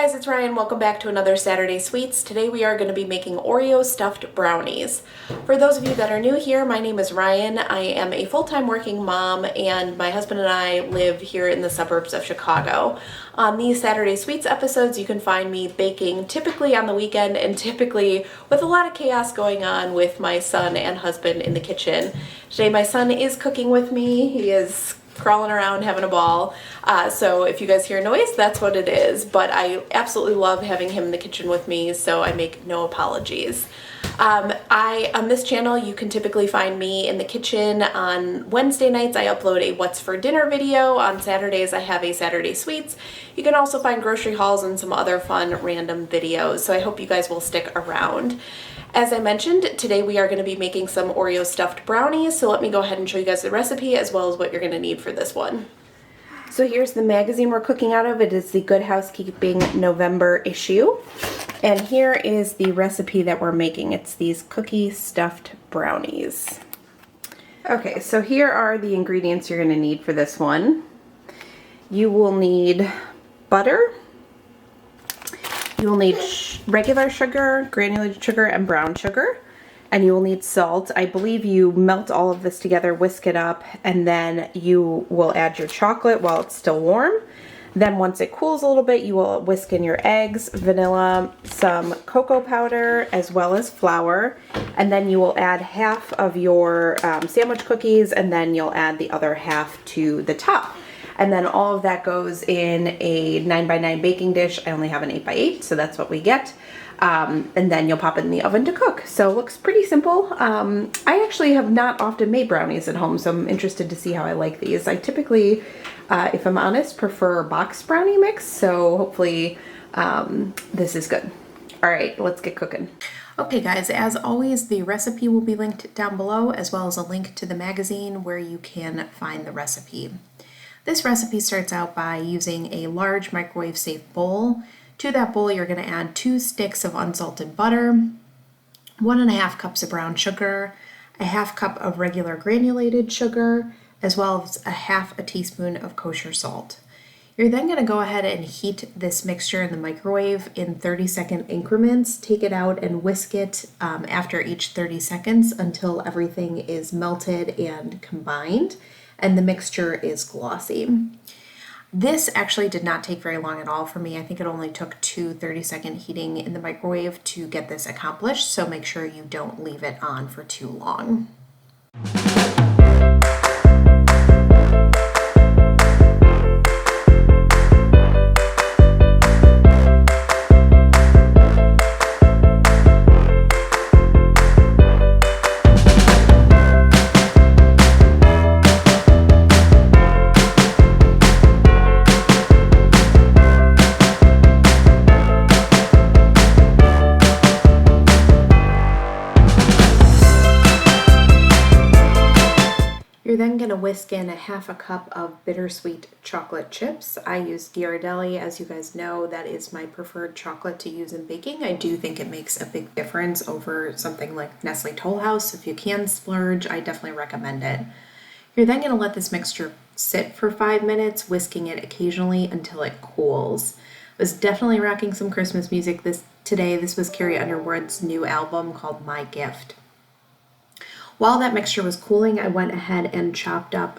guys, it's Ryan. Welcome back to another Saturday Sweets. Today we are going to be making Oreo stuffed brownies. For those of you that are new here, my name is Ryan. I am a full-time working mom, and my husband and I live here in the suburbs of Chicago. On these Saturday Sweets episodes, you can find me baking typically on the weekend and typically with a lot of chaos going on with my son and husband in the kitchen. Today my son is cooking with me. He is crawling around having a ball. So if you guys hear noise, that's what it is. But I absolutely love having him in the kitchen with me, so I make no apologies. On this channel, you can typically find me in the kitchen. On Wednesday nights, I upload a What's for Dinner video. On Saturdays, I have a Saturday Sweets. You can also find grocery hauls and some other fun random videos. So I hope you guys will stick around. As I mentioned, today we are going to be making some Oreo stuffed brownies, so let me go ahead and show you guys the recipe as well as what you're going to need for this one. So here's the magazine we're cooking out of. It is the Good Housekeeping November issue. And here is the recipe that we're making. It's these cookie stuffed brownies. Okay, so here are the ingredients you're going to need for this one. You will need butter. You will need regular sugar, granulated sugar, and brown sugar. And you will need salt. I believe you melt all of this together, whisk it up, and then you will add your chocolate while it's still warm. Then once it cools a little bit, you will whisk in your eggs, vanilla, some cocoa powder, as well as flour. And then you will add half of your sandwich cookies, and then you'll add the other half to the top. And then all of that goes in a 9x9 baking dish. I only have an 8x8, so that's what we get. And then you'll pop it in the oven to cook. So it looks pretty simple. I actually have not often made brownies at home, so I'm interested to see how I like these. I typically, if I'm honest, prefer box brownie mix, so hopefully this is good. All right, let's get cooking. Okay guys, as always, the recipe will be linked down below, as well as a link to the magazine where you can find the recipe. This recipe starts out by using a large microwave-safe bowl. To that bowl, you're going to add 2 sticks of unsalted butter, 1.5 cups of brown sugar, a 1/2 cup of regular granulated sugar, as well as a 1/2 teaspoon of kosher salt. You're then going to go ahead and heat this mixture in the microwave in 30-second increments. Take it out and whisk it after each 30 seconds until everything is melted and combined and the mixture is glossy. This actually did not take very long at all for me. I think it only took 2 30-second heating in the microwave to get this accomplished, so make sure you don't leave it on for too long. You're then going to whisk in a 1/2 cup of bittersweet chocolate chips. I use Ghirardelli. As you guys know, that is my preferred chocolate to use in baking. I do think it makes a big difference over something like Nestle Toll House. If you can splurge, I definitely recommend it. You're then going to let this mixture sit for 5 minutes, whisking it occasionally until it cools. I was definitely rocking some Christmas music today. This was Carrie Underwood's new album called My Gift. While that mixture was cooling, I went ahead and chopped up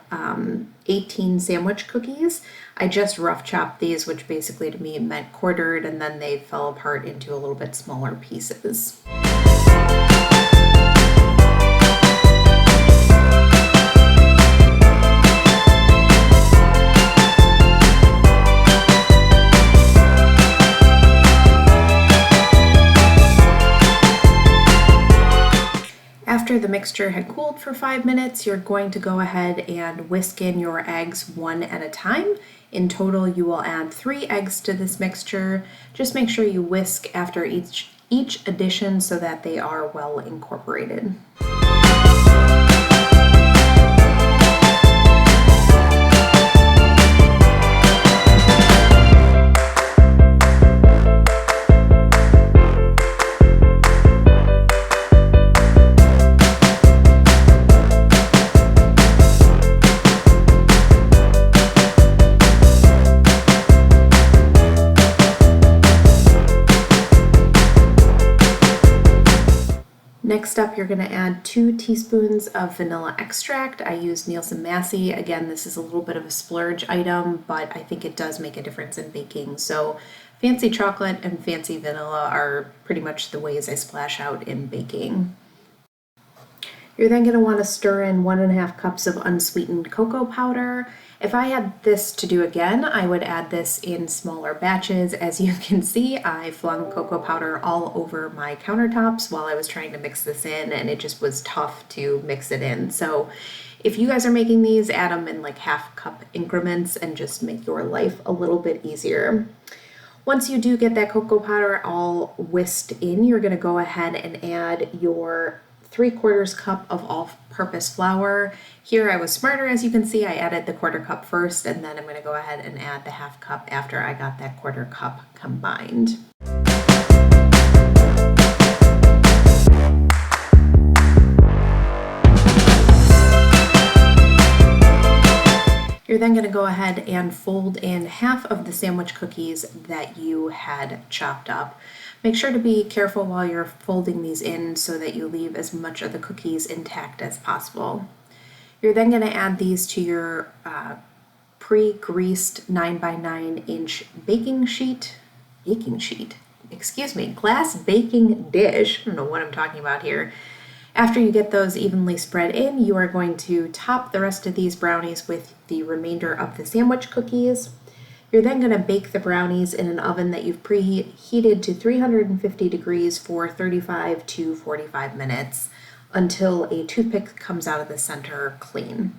18 sandwich cookies. I just rough chopped these, which basically to me meant quartered, and then they fell apart into a little bit smaller pieces. After the mixture had cooled for 5 minutes, you're going to go ahead and whisk in your eggs one at a time. In total, you will add 3 eggs to this mixture. Just make sure you whisk after each addition so that they are well incorporated. Next up, you're going to add 2 teaspoons of vanilla extract. I use Nielsen Massey. Again, this is a little bit of a splurge item, but I think it does make a difference in baking. So fancy chocolate and fancy vanilla are pretty much the ways I splash out in baking. You're then going to want to stir in 1.5 cups of unsweetened cocoa powder. If I had this to do again, I would add this in smaller batches. As you can see, I flung cocoa powder all over my countertops while I was trying to mix this in, and it just was tough to mix it in. So if you guys are making these, add them in like 1/2 cup increments and just make your life a little bit easier. Once you do get that cocoa powder all whisked in, you're going to go ahead and add your 3/4 cup of all-purpose flour. Here I was smarter, as you can see. I added the 1/4 cup first, and then I'm going to go ahead and add the 1/2 cup after I got that 1/4 cup combined. You're then going to go ahead and fold in 1/2 of the sandwich cookies that you had chopped up. Make sure to be careful while you're folding these in so that you leave as much of the cookies intact as possible. You're then going to add these to your pre-greased 9x9 inch glass baking dish. I don't know what I'm talking about here. After you get those evenly spread in, you are going to top the rest of these brownies with the remainder of the sandwich cookies. You're then going to bake the brownies in an oven that you've preheated to 350 degrees for 35 to 45 minutes until a toothpick comes out of the center clean.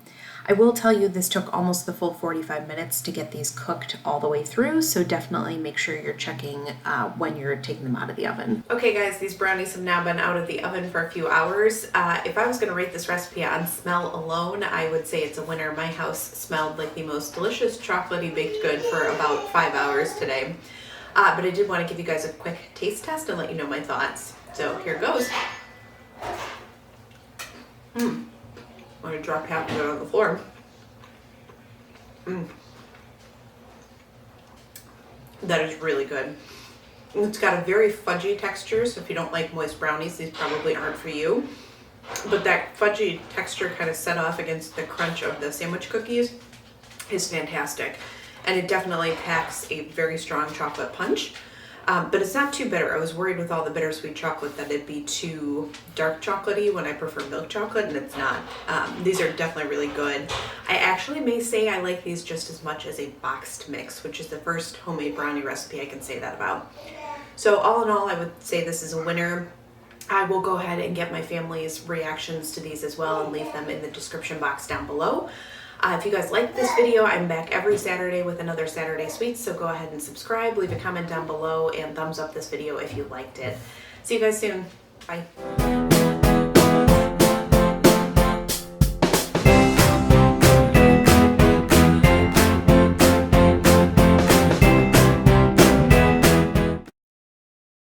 I will tell you this took almost the full 45 minutes to get these cooked all the way through, so definitely make sure you're checking when you're taking them out of the oven. Okay guys, these brownies have now been out of the oven for a few hours. If I was going to rate this recipe on smell alone, I would say it's a winner. My house smelled like the most delicious chocolatey baked good for about 5 hours today. But I did want to give you guys a quick taste test and let you know my thoughts. So here goes. I'm going to drop half of it on the floor. That is really good. It's got a very fudgy texture, so if you don't like moist brownies, these probably aren't for you. But that fudgy texture kind of set off against the crunch of the sandwich cookies is fantastic. And it definitely packs a very strong chocolate punch. But it's not too bitter. I was worried with all the bittersweet chocolate that it'd be too dark chocolatey when I prefer milk chocolate, and it's not. These are definitely really good. I actually may say I like these just as much as a boxed mix, which is the first homemade brownie recipe I can say that about. So all in all, I would say this is a winner. I will go ahead and get my family's reactions to these as well and leave them in the description box down below. If you guys like this video, I'm back every Saturday with another Saturday Sweets, so go ahead and subscribe, leave a comment down below, and thumbs up this video if you liked it. See you guys soon. Bye.